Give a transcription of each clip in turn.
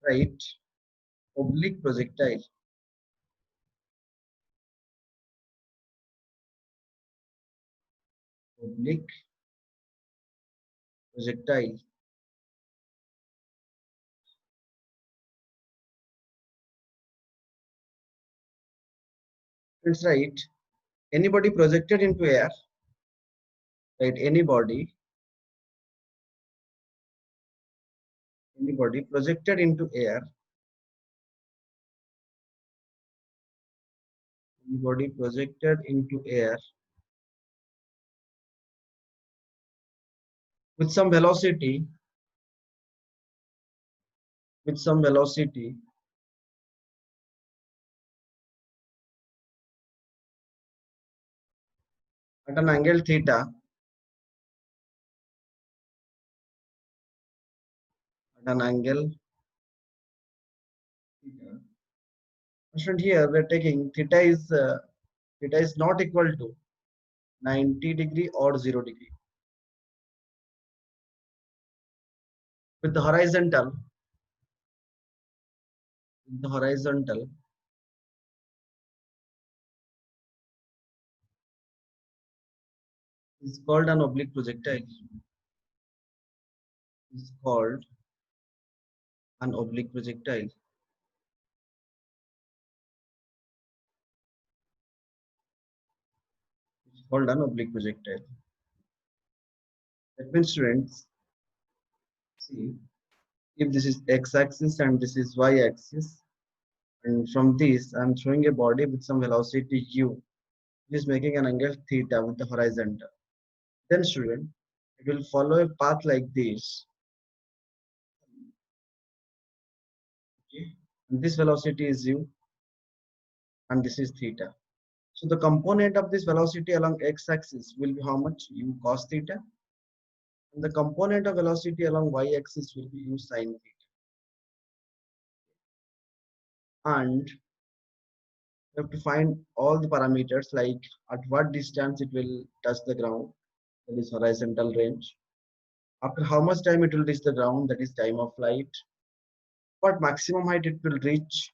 right? Oblique projectile. Oblique projectile. It's right. Anybody projected into air, right? Anybody projected into air. Anybody projected into air with some velocity. With some velocity. At an angle theta. At an angle theta. Student, here we're taking theta is not equal to 90 degree or 0 degree. With the horizontal is called an oblique projectile. Is called an oblique projectile. It's called an oblique projectile. That means, students, see, if this is x-axis and this is y-axis, and from this I'm showing a body with some velocity u, which is making an angle theta with the horizontal. Then, student, it will follow a path like this. Okay, and this velocity is u, and this is theta. So the component of this velocity along x-axis will be how much? U cos theta. And the component of velocity along y-axis will be u sin theta. And you have to find all the parameters, like at what distance it will touch the ground, that is horizontal range. After how much time it will reach the ground, that is time of flight. What maximum height it will reach,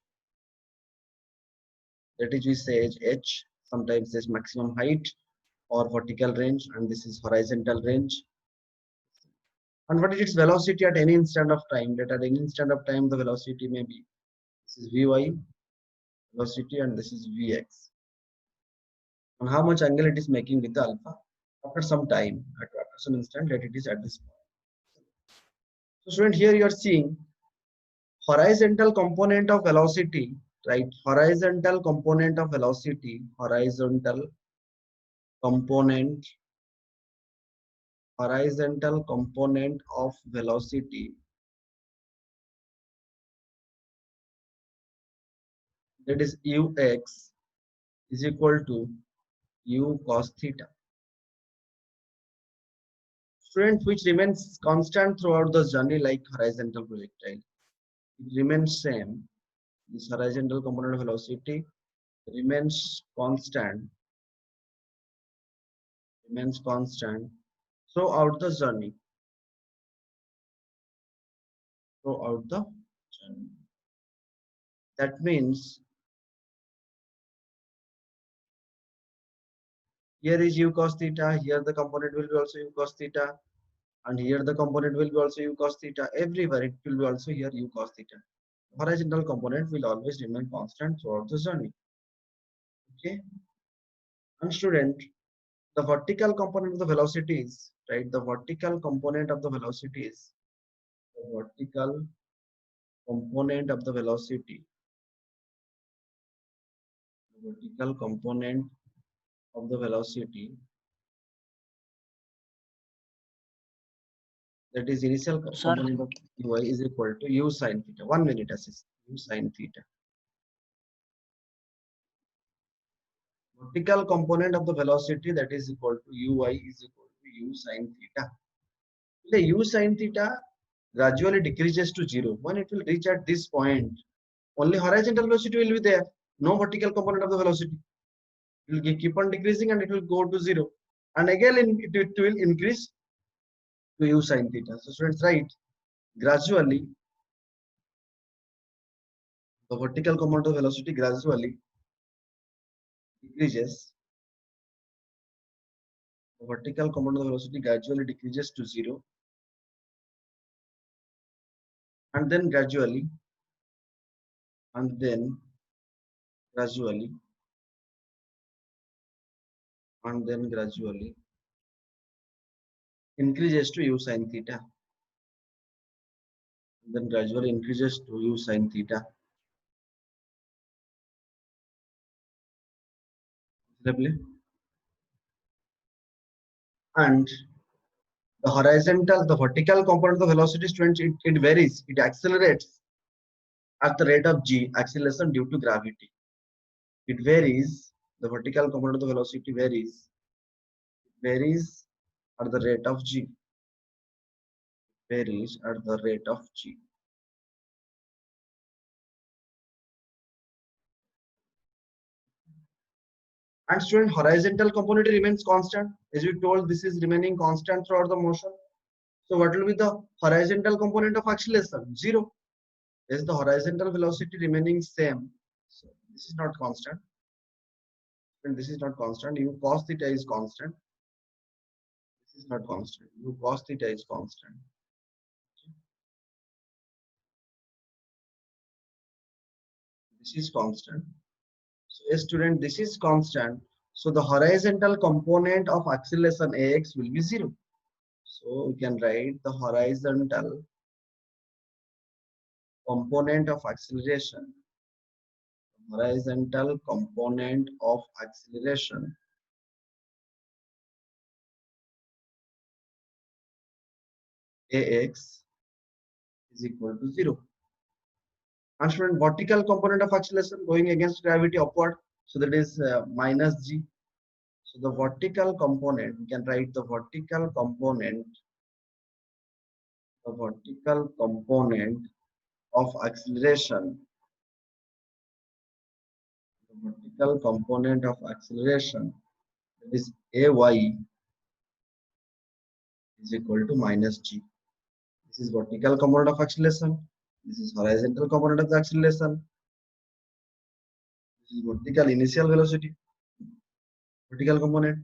that is we say h. Sometimes there's maximum height or vertical range, and this is horizontal range. And what is its velocity at any instant of time? That at any instant of time the velocity may be, this is vy velocity, and this is vx. And how much angle it is making with the alpha after some time, after some instant that it is at this point. So student, here you are seeing horizontal component of velocity, right? Horizontal component of velocity, horizontal component of velocity, that is ux is equal to u cos theta. Student, which remains constant throughout the journey like horizontal projectile. It remains same. This horizontal component of velocity remains constant throughout the journey. That means here is u cos theta, here the component will be also u cos theta, and here the component will be also u cos theta. Everywhere it will be also here u cos theta. Horizontal component will always remain constant throughout the journey. Okay. And student, the vertical component of the velocity is, right? The vertical component of the velocity is the vertical component of the velocity. The vertical component of the velocity, that is initial Sir, component of uy is equal to u sin theta. 1 minute assist. U sin theta. Vertical component of the velocity, that is equal to uy is equal to u sin theta. The u sin theta gradually decreases to 0. When it will reach at this point, only horizontal velocity will be there. No vertical component of the velocity. It will keep on decreasing and it will go to 0. And again it will increase to u sin theta. So students, right, gradually The vertical component of velocity gradually decreases. The vertical component of velocity gradually decreases to 0, and then gradually, and then gradually, and then gradually increases to u sin theta, and then gradually increases to u sin theta. And the vertical component of velocity, students, it varies. It accelerates at the rate of g, acceleration due to gravity. It varies. The vertical component of the velocity varies. It varies at the rate of g. Varies at the rate of g. And student, horizontal component remains constant. As we told, this is remaining constant throughout the motion. So what will be the horizontal component of acceleration? 0. Is the horizontal velocity remaining same? So this is not constant. And this is not constant. U cos theta is constant. This is not constant. U cos theta is constant. This is constant. So a student, this is constant. So the horizontal component of acceleration ax will be 0. So we can write the horizontal component of acceleration. Horizontal component of acceleration ax is equal to 0. And student, vertical component of acceleration going against gravity upward. So that is minus g. So the vertical component, we can write the vertical component of acceleration. The vertical component of acceleration, that is ay, is equal to minus g. This is vertical component of acceleration. This is horizontal component of the acceleration. This is vertical initial velocity, vertical component.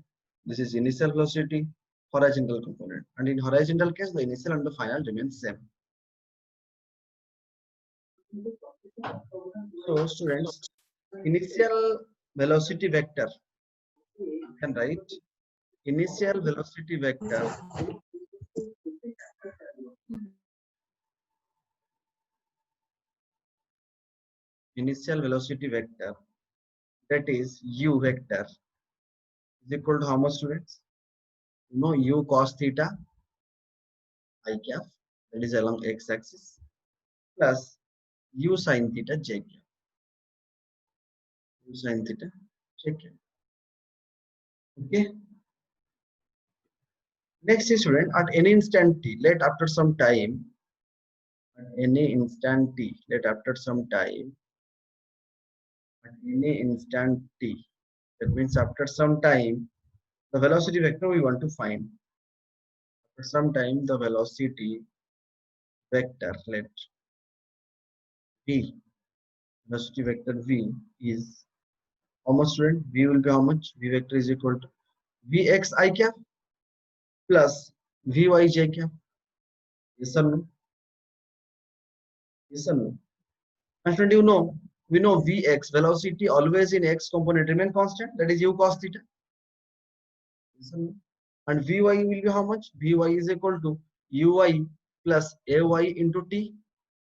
This is initial velocity, horizontal component. And in horizontal case, the initial and the final remain same. So students, initial velocity vector, you can write initial velocity vector that is u vector is equal to how much, students? You know, u cos theta I cap, that is along x axis, plus u sin theta j cap, u sin theta j cap. Okay. Next is, student, at any instant t, let after some time, at any instant t, let after some time, at any instant t, that means after some time, the velocity vector we want to find. After some time, the velocity vector, let v, velocity vector v is how much, student? V will be how much? V vector is equal to vx I cap plus vy j cap. Yes or no? Yes or no? My friend, you know, we know vx, velocity always in x component remain constant, that is u cos theta. Yes or no? And vy will be how much? Vy is equal to uy plus ay into t,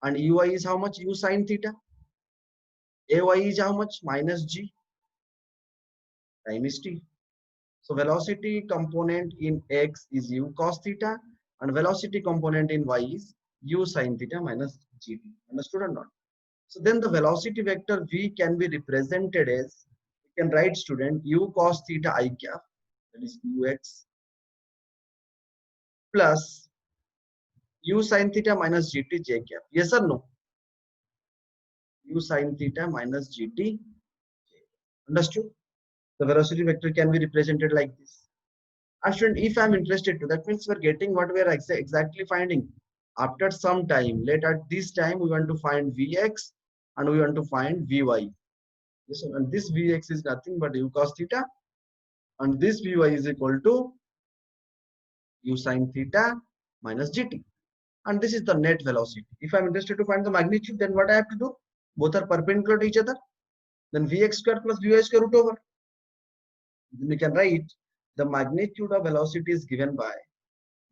and uy is how much? U sin theta. Ay is how much? Minus g times t. So velocity component in x is u cos theta, and velocity component in y is u sin theta minus gt. Understood or not? So then the velocity vector v can be represented as, we can write, student, u cos theta I cap, that is ux, plus u sin theta minus gt j cap. Yes or no? U sin theta minus gt. Understood? The velocity vector can be represented like this. And student, if I'm interested to, that means we're getting what we are exactly finding. After some time, let at this time we want to find Vx, and we want to find Vy. Yes, and this Vx is nothing but u cos theta, and this Vy is equal to u sin theta minus gt. And this is the net velocity. If I'm interested to find the magnitude, then what I have to do? Both are perpendicular to each other. Then Vx square plus Vy square root over. Then we can write the magnitude of velocity is given by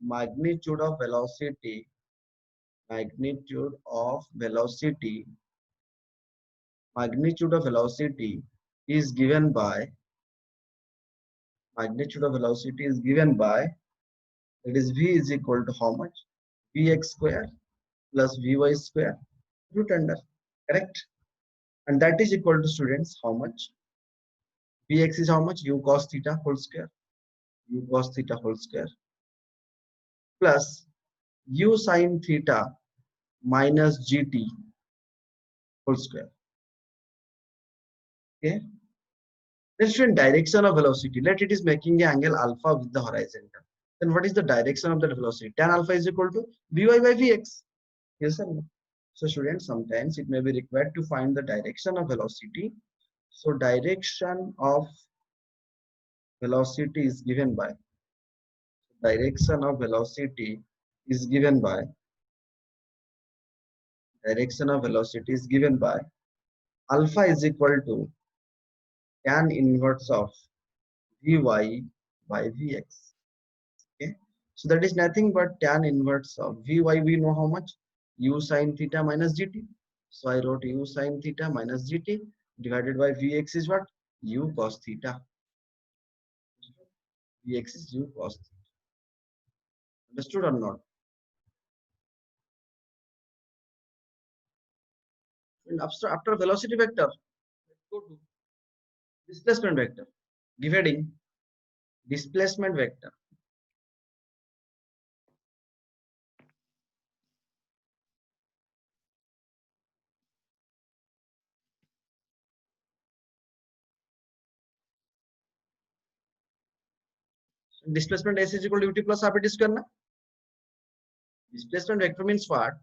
magnitude of velocity, magnitude of velocity, magnitude of velocity is given by magnitude of velocity is given by, that is v is equal to how much? Vx square plus Vy square root under, correct? And that is equal to, students, how much? Vx is how much? U cos theta whole square, u cos theta whole square plus u sin theta minus gt whole square. Okay. Then student, direction of velocity. Let it is making an angle alpha with the horizontal. Then what is the direction of that velocity? Tan alpha is equal to Vy by Vx. Yes or no? So students, sometimes it may be required to find the direction of velocity. So direction of velocity is given by, direction of velocity is given by, direction of velocity is given by alpha is equal to tan inverse of Vy by Vx. Okay. So that is nothing but tan inverse of Vy. We know how much? U sin theta minus gt. So I wrote u sin theta minus gt divided by Vx is what? U cos theta. Vx is u cos theta. Understood or not? And after velocity vector, let's go to displacement vector. Dividing displacement vector. So displacement s is equal to ut plus half it square. Na? Displacement vector means what?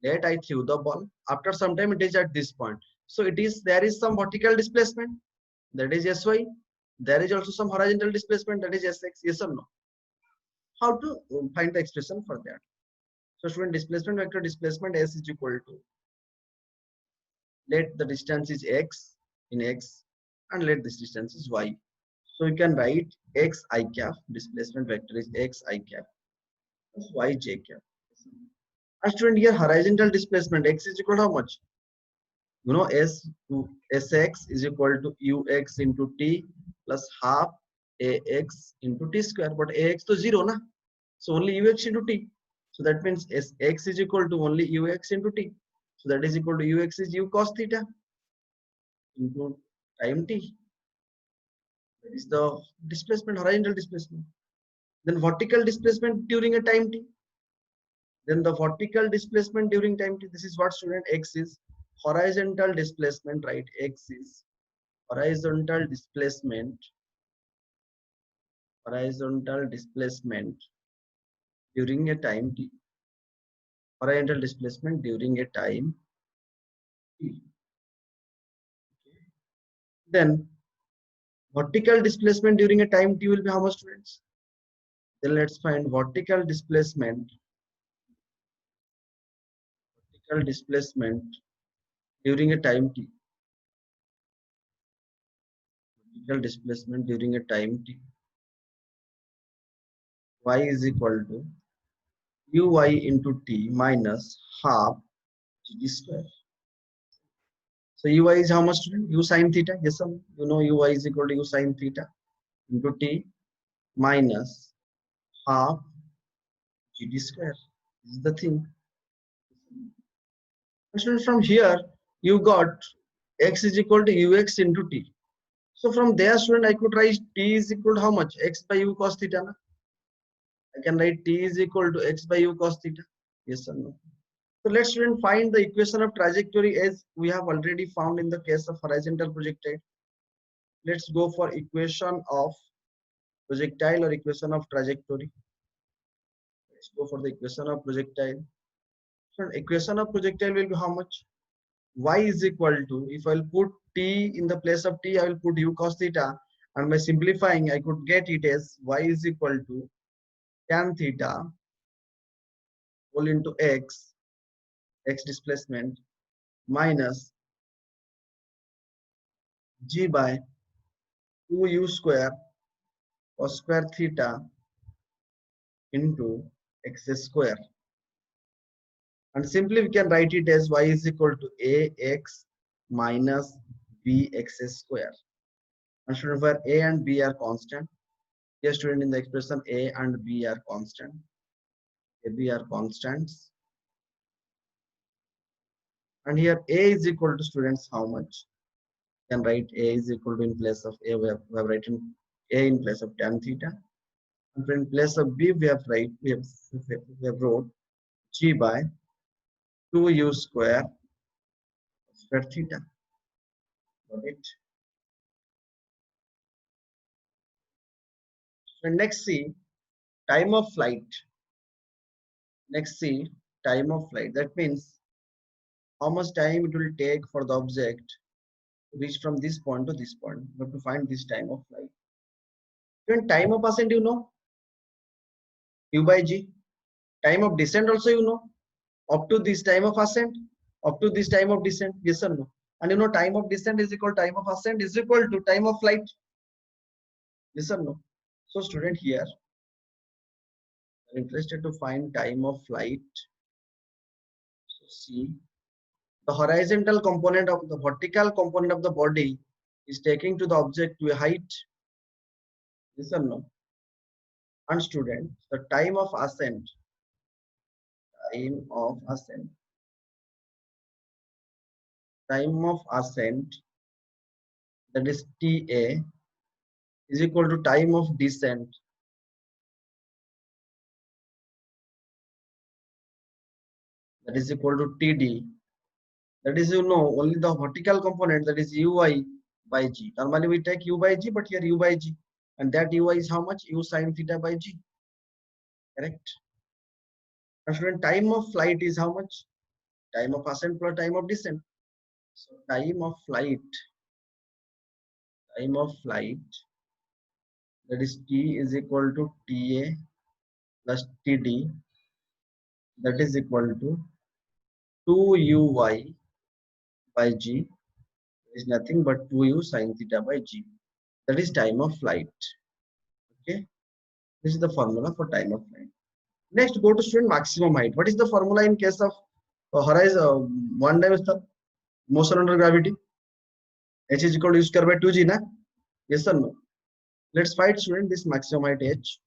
Let I threw the ball. After some time, it is at this point. So it is, there is some vertical displacement, that is Sy. There is also some horizontal displacement, that is Sx. Yes or no? How to find the expression for that? So student, displacement vector displacement s is equal to, let the distance is x in x and let this distance is y. So you can write x I cap, displacement vector is x I cap plus y j cap. And student, here horizontal displacement x is equal to how much? You know, s to sx is equal to ux into t plus half ax into t square, but ax to 0 na, so only ux into t. So that means x is equal to only ux into t, so that is equal to ux is u cos theta into time t. That is the displacement, horizontal displacement. Then vertical displacement during a time t, then the vertical displacement during time t, this is what, student? X is horizontal displacement, right? X is horizontal displacement, horizontal displacement during a time t, horizontal displacement during a time t. Then vertical displacement during a time t will be how much, students? Then let's find vertical displacement during a time t, vertical displacement during a time t. Y is equal to uy into t minus half gt square. So uy is how much, student? U sin theta. Yes, sir. You know uy is equal to u sin theta into t minus half gt square. This is the thing. And student, from here you got x is equal to ux into t. So from there, student, I could write t is equal to how much? X by u cos theta. Na? I can write t is equal to x by u cos theta. Yes or no? So let's student find the equation of trajectory as we have already found in the case of horizontal projectile. Let's go for equation of projectile or equation of trajectory. Let's go for the equation of projectile. So equation of projectile will be how much? y is equal to, if I'll put t in the place of t, I will put u cos theta, and by simplifying, I could get it as y is equal to tan theta whole into x displacement, minus g by 2u square cos square theta into x square. And simply we can write it as y is equal to ax minus bx square. And student, where a and b are constant, here student, in the expression a and b are constant, a b are constants, and here a is equal to, students, how much? You can write a is equal to, in place of a, we have written a in place of tan theta, and in place of b we have wrote g by 2u square theta. Got it? So next see time of flight. Next see time of flight. That means how much time it will take for the object to reach from this point to this point. We have to find this time of flight. Then time of ascent, you know, u by g. Time of descent also you know, up to this time of ascent, up to this time of descent. Yes or no? And you know, time of descent is equal to time of ascent is equal to time of flight. Yes or no? So student, here are interested to find time of flight. So see, the horizontal component of the vertical component of the body is taking to the object to a height. Yes or no? And student, the time of ascent, time of ascent, time of ascent, that is TA, is equal to time of descent, that is equal to TD. That is, you know, only the vertical component, that is UI by G. Normally we take U by G, but here U by G. And that UI is how much? U sin theta by G. Correct? And student, time of flight is how much? Time of ascent plus time of descent. So time of flight, that is T is equal to TA plus TD, that is equal to 2UY by G, is nothing but 2U sin theta by G. That is time of flight. Okay, this is the formula for time of flight. Next, go to student maximum height. What is the formula in case of horizon one dimensional motion under gravity? H is equal to u square by 2g, na? Yes or no? Let's find, student, this maximum height h,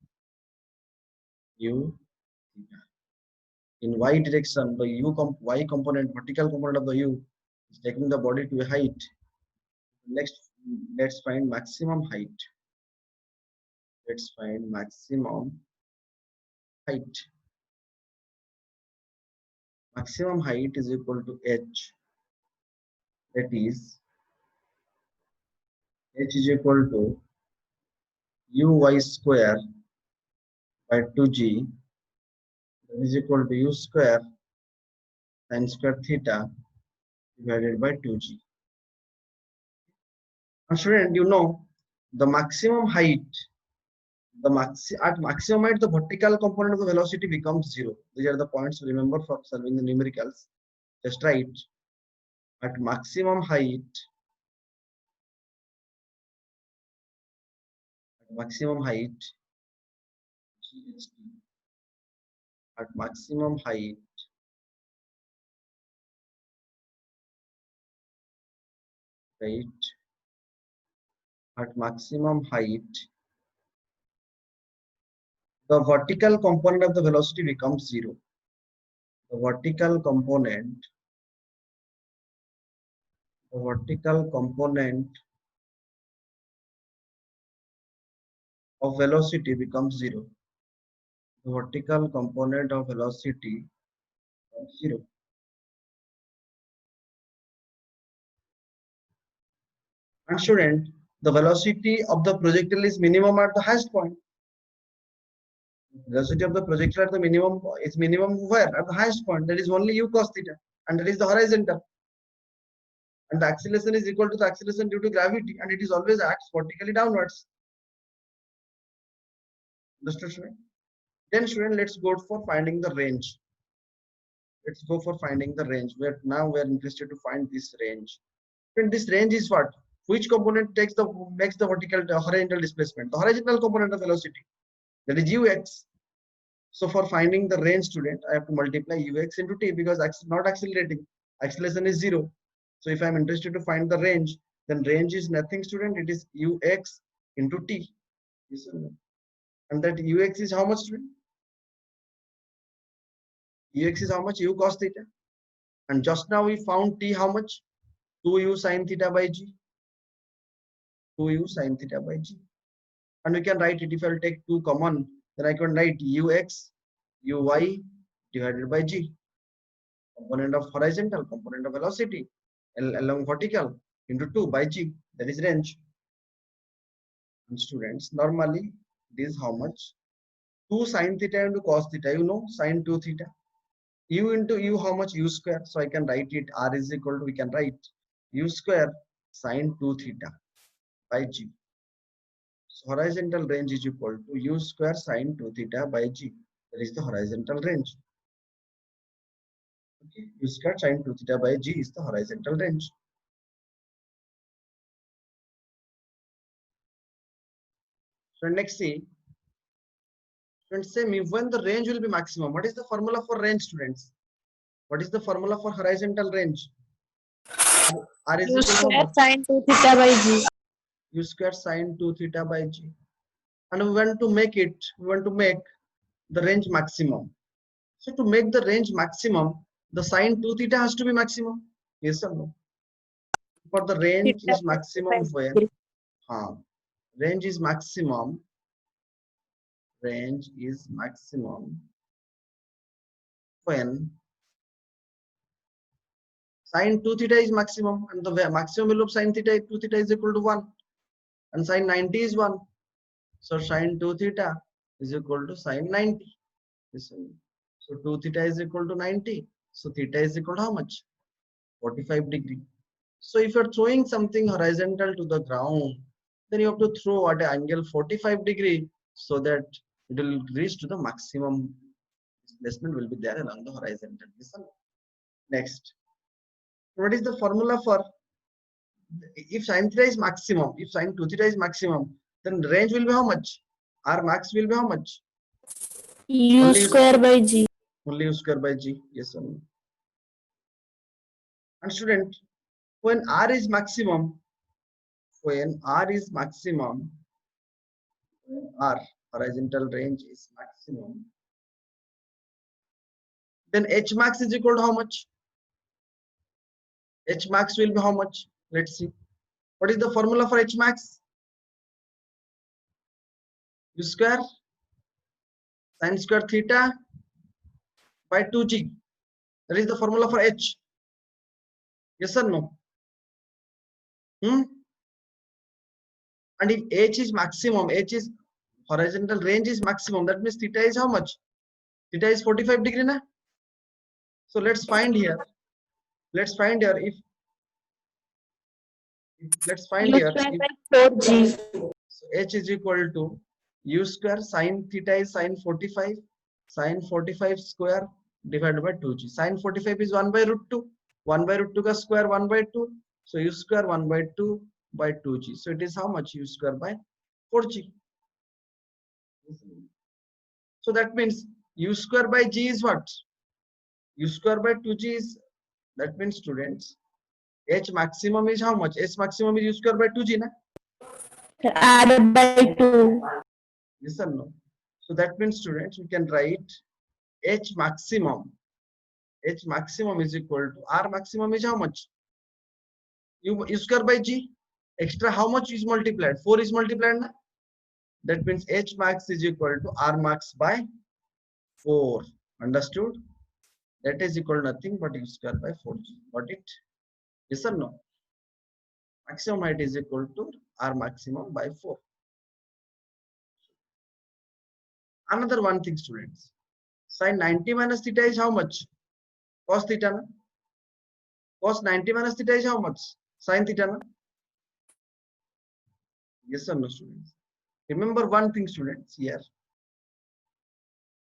u theta. In y direction, the y component, vertical component of the u, is taking the body to a height. Next, let's find maximum height. Let's find maximum height. Maximum height is equal to h. That is, h is equal to uy square by 2g. That is equal to u square sin square theta divided by 2g. And student, you know, the maximum height, at maximum height, the vertical component of the velocity becomes 0. These are the points to remember for solving the numericals. Just write, at maximum height, GHT, at maximum height, right? At maximum height, the vertical component of the velocity becomes 0. The vertical component of velocity becomes 0. The vertical component of velocity becomes 0. And student, the velocity of the projectile is minimum at the highest point. Velocity of the projectile at the minimum is minimum where? At the highest point. That is only u cos theta, and that is the horizontal. And the acceleration is equal to the acceleration due to gravity, and it is always acts vertically downwards. Understood, student? Then, student, let's go for finding the range. Let's go for finding the range. Now we are interested to find this range. And this range is what? Which component makes the vertical horizontal displacement? The horizontal component of velocity. That is ux. So for finding the range, student, I have to multiply ux into t because not accelerating. Acceleration is 0. So if I'm interested to find the range, then range is nothing, student. It is ux into t. And that ux is how much, student? Ux is how much? U cos theta. And just now we found t how much? 2u sin theta by g. 2u sin theta by g. And we can write it, if I'll take 2 common, then I can write ux, uy divided by g. Component of horizontal, component of velocity, along vertical into 2 by g. That is range. And students, normally this is how much? 2 sin theta into cos theta. You know, sin 2 theta. U into u, how much? U square. So I can write it, r is equal to, we can write u square sin 2 theta by g. So horizontal range is equal to u square sin 2 theta by g. That is the horizontal range. Okay, u square sin 2 theta by g is the horizontal range. So next see, students say me when the range will be maximum. What is the formula for range, students? What is the formula for horizontal range? R is U equal to how square much? sin 2 theta by g. U square sin 2 theta by g. And we want to make it, we want to make the range maximum. So to make the range maximum, the sin 2 theta has to be maximum. Yes or no? For the range Theta is maximum 45 when degree. range is maximum, range is maximum when sin 2 theta is maximum, and the maximum value of sin theta 2 theta is equal to 1, and sin 90 is 1. So sin 2 theta is equal to sin 90. So 2 theta is equal to 90. So theta is equal to how much? 45 degree. So if you're throwing something horizontal to the ground, then you have to throw at an angle 45 degree so that it will reach to the maximum displacement will be there along the horizontal. Next, what is the formula for if sin theta is maximum, if sin 2 theta is maximum, then range will be how much? R max will be how much? U square by g. Only u square by g. Yes or no? And student, when R is maximum, when R is maximum, when R horizontal range is maximum, then H max is equal to how much? H max will be how much? Let's see. What is the formula for H max? U square sin square theta by 2g. That is the formula for H. Yes or no? And if H is maximum, H is horizontal range is maximum, that means theta is how much? Theta is 45 degree na? So let's find here. Let's find here if let's find U here square if by 4g. so H is equal to u square sin theta is sin 45, sin 45 square divided by 2g. Sin 45 is 1 by root 2. 1 by root 2 ka square 1 by 2. So u square 1 by 2 by 2g. So it is how much? U square by 4g. So that means u square by g is what? U square by 2g is, that means students, H maximum is how much? H maximum is u square by 2g, na? Add by 2. Yes or no? So that means students, we can write H maximum. H maximum is equal to R maximum is how much? U square by g. Extra how much is multiplied? 4 is multiplied, na? That means H max is equal to R max by 4. Understood? That is equal to nothing but u square by 4g. Got it? Yes or no? Maximum height is equal to R maximum by 4. Another one thing, students. Sin 90 minus theta is how much? Cos theta. Na? Cos 90 minus theta is how much? Sin theta, na? Yes or no, students? Remember one thing, students, here.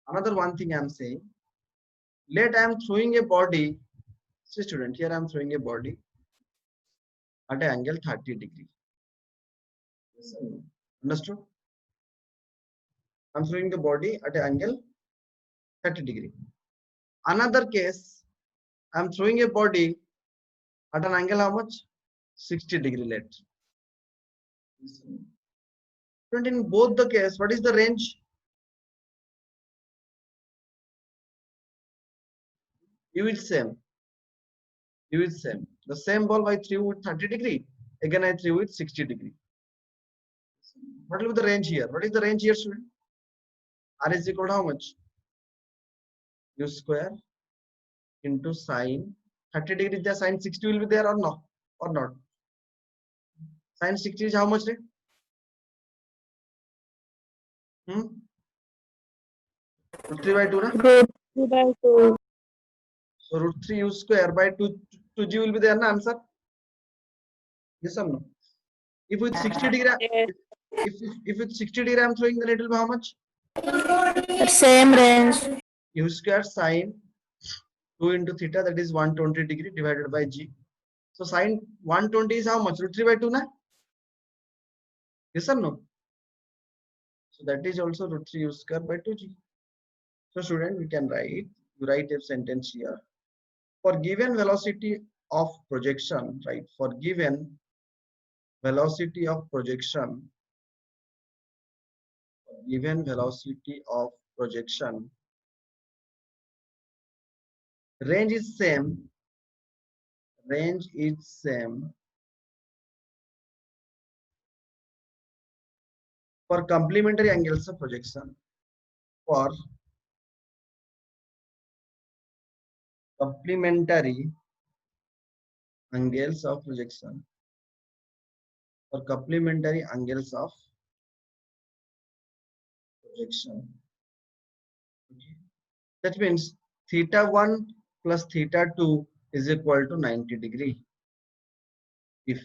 Another one thing I am saying. Let I am throwing a body. See, student, here I am throwing a body at an angle 30 degree. Yes or no? Understood? I am throwing the body at an angle 30 degree. Another case, I am throwing a body at an angle how much? 60 degree left. Student, in both the case, what is the range? U is same. U is same. The same ball I threw with 30 degree. Again I threw with 60 degree. What will be the range here? What is the range here, student? R is equal to how much? U square into sine 30 degree. The sine 60 will be there or no? Or not? Sine 60 is how much? Right? Root 3 by 2, na? Root 3 by 2. So root 3 U square by 2G will be there, na answer? Yes or no? If with 60 degree, Yes. if with 60 degree I'm throwing, then it will be how much? Same range. U square sine 2 into theta, that is 120 degree divided by G. So sine 120 is how much? Root 3 by 2, na? Yes or no? So that is also root 3 U square by 2G. So student, we can write a sentence here. For given velocity of projection, right? For given velocity of projection, range is same. For complementary angles of projection. For complementary angles of projection. For complementary angles of projection. Okay. That means theta 1 plus theta 2 is equal to 90 degree. If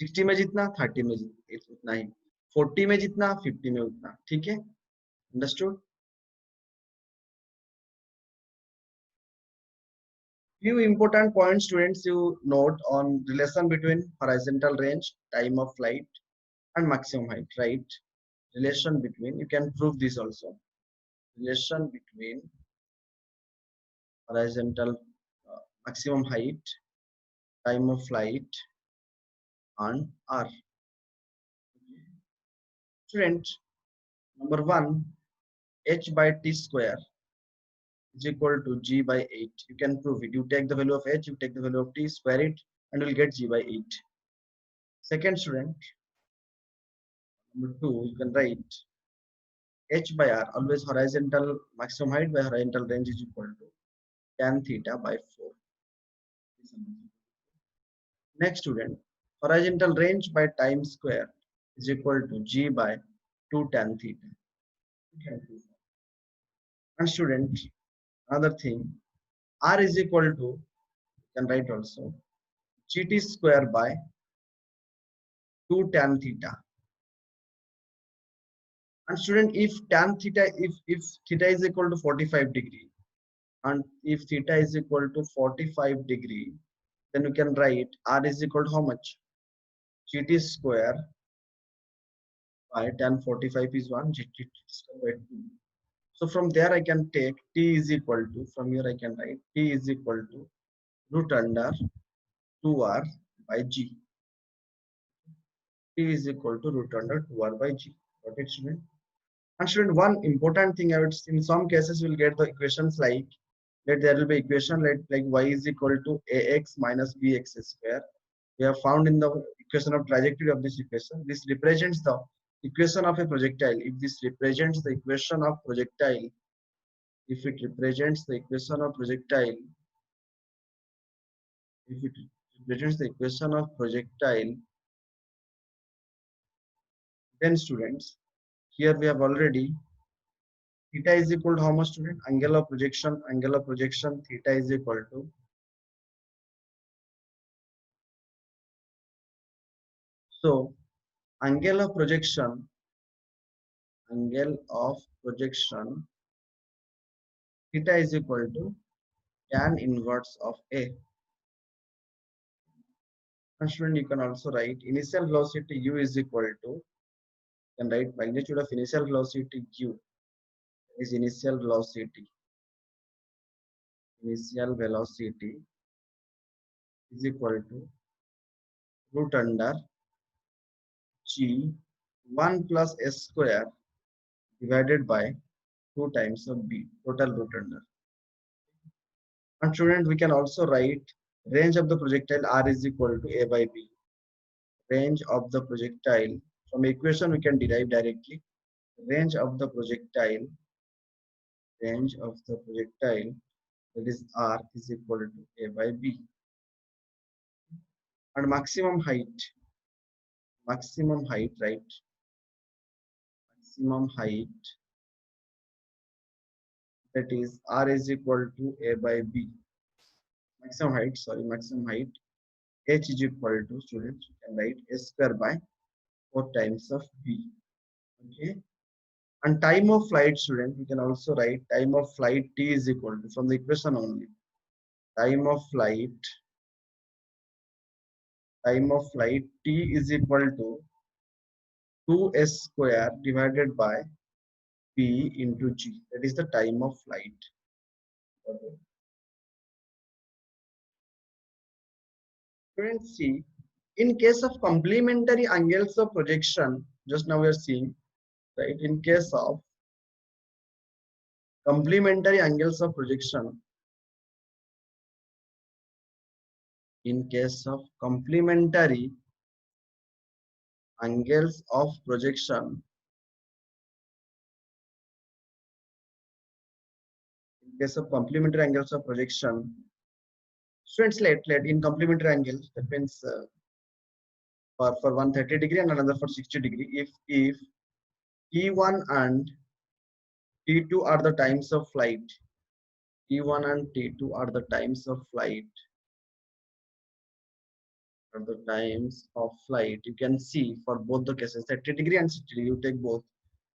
60 में जितना 30 में उतना ही 40 में जितना 50 में उतना ठीक है understood few important points students you note on relation between horizontal range time of flight and maximum height right relation between you can prove this also relation between horizontal maximum height time of flight and r student number 1 h by t square is equal to g by 8. You can prove it. You take the value of h, you take the value of t, square it, and you'll get g by 8. Second student, number 2, you can write h by r, always horizontal maximum height by horizontal range is equal to tan theta by 4. Next student, horizontal range by time square is equal to g by 2 tan theta. You can prove that. And student, another thing, r is equal to, you can write also, gt square by 2 tan theta. And student, if tan theta, if theta is equal to 45 degree, and if theta is equal to 45 degree, then you can write r is equal to how much? Gt square by tan 45 is 1, gt square by 2. So from there I can take t is equal to, from here I can write t is equal to root under 2r by g. T is equal to root under 2r by g. Got it, student? And student, one important thing I would, in some cases we'll get the equations like that there will be equation like y is equal to ax minus bx square. We have found in the equation of trajectory of this equation. This represents the equation of a projectile. If this represents the equation of projectile, if it represents the equation of projectile, if it represents the equation of projectile, then students, here we have already theta is equal to how much, student? Angle of projection theta is equal to So angle of projection theta is equal to tan inverse of A. And student, you can also write initial velocity u is equal to, you can write magnitude of initial velocity u is initial velocity is equal to root under g 1 plus s square divided by 2 times of b, total root under. And student, we can also write range of the projectile r is equal to a by b. Range of the projectile, from equation we can derive directly. Range of the projectile that is r is equal to a by b. And maximum height, right? Maximum height, that is r is equal to a by b. Maximum height h is equal to, students, you can write s square by 4 times of b. Okay. And time of flight, student, we can also write time of flight t is equal to, from the equation only, time of flight t is equal to 2s square divided by p into g. That is the time of flight. Okay. Students, see, in case of complementary angles of projection, just now we are seeing, right? In case of complementary angles of projection, in case of complementary angles of projection, students, let in complementary angles, that means for 130 degree and another for 60 degree, if t1 and t2 are the times of flight, t1 and t2 are the times of flight, you can see for both the cases, 30 degree and 60 degree, you take both,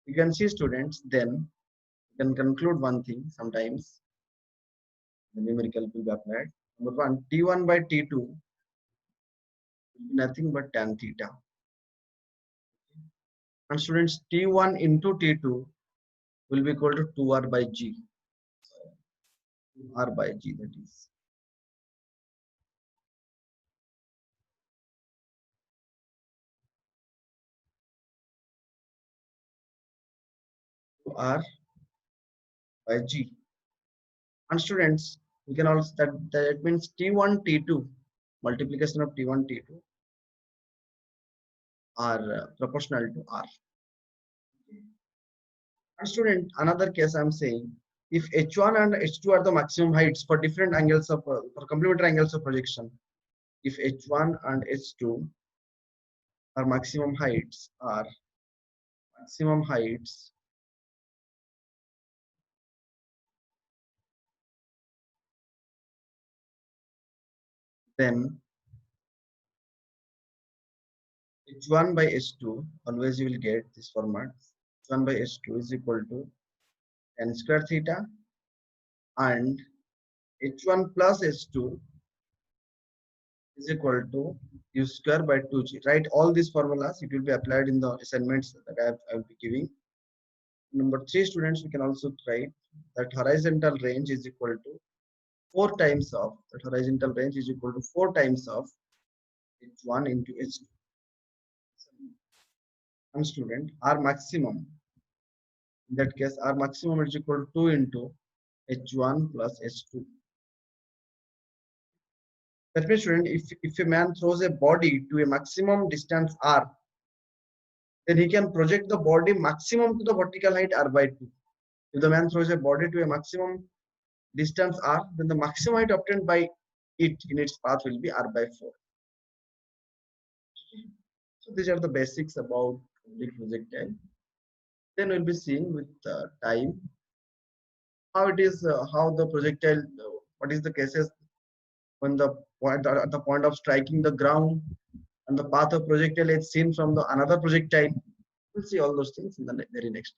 you can see, students, then you can conclude one thing. Sometimes the numerical will be applied. Number one, t1 by t2 will be nothing but tan theta. And students, t1 into t2 will be equal to 2r by g. 2r by g, that is. R by g. And students, we can also, that means t1 t2, multiplication of t1 t2 are proportional to r. And student, another case I'm saying, if h1 and h2 are the maximum heights for different angles of for complementary angles of projection, if h1 and h2 are maximum heights, then h1 by h2, always you will get this format, h1 by h2 is equal to n square theta, and h1 plus h2 is equal to u square by 2g. Write all these formulas, it will be applied in the assignments that I will be giving. Number 3, students, we can also write that horizontal range is equal to 4 times of, h1 into h2. And student, r maximum, in that case, r maximum is equal to 2 into h1 plus h2. That means, student, if a man throws a body to a maximum distance r, then he can project the body maximum to the vertical height r by 2. If the man throws a body to a maximum distance r, then the maximum height obtained by it in its path will be r by 4. So these are the basics about the projectile. Then we'll be seeing with time how it is, how the projectile, what is the cases when the point at the point of striking the ground, and the path of projectile is seen from the another projectile. We'll see all those things in the very next.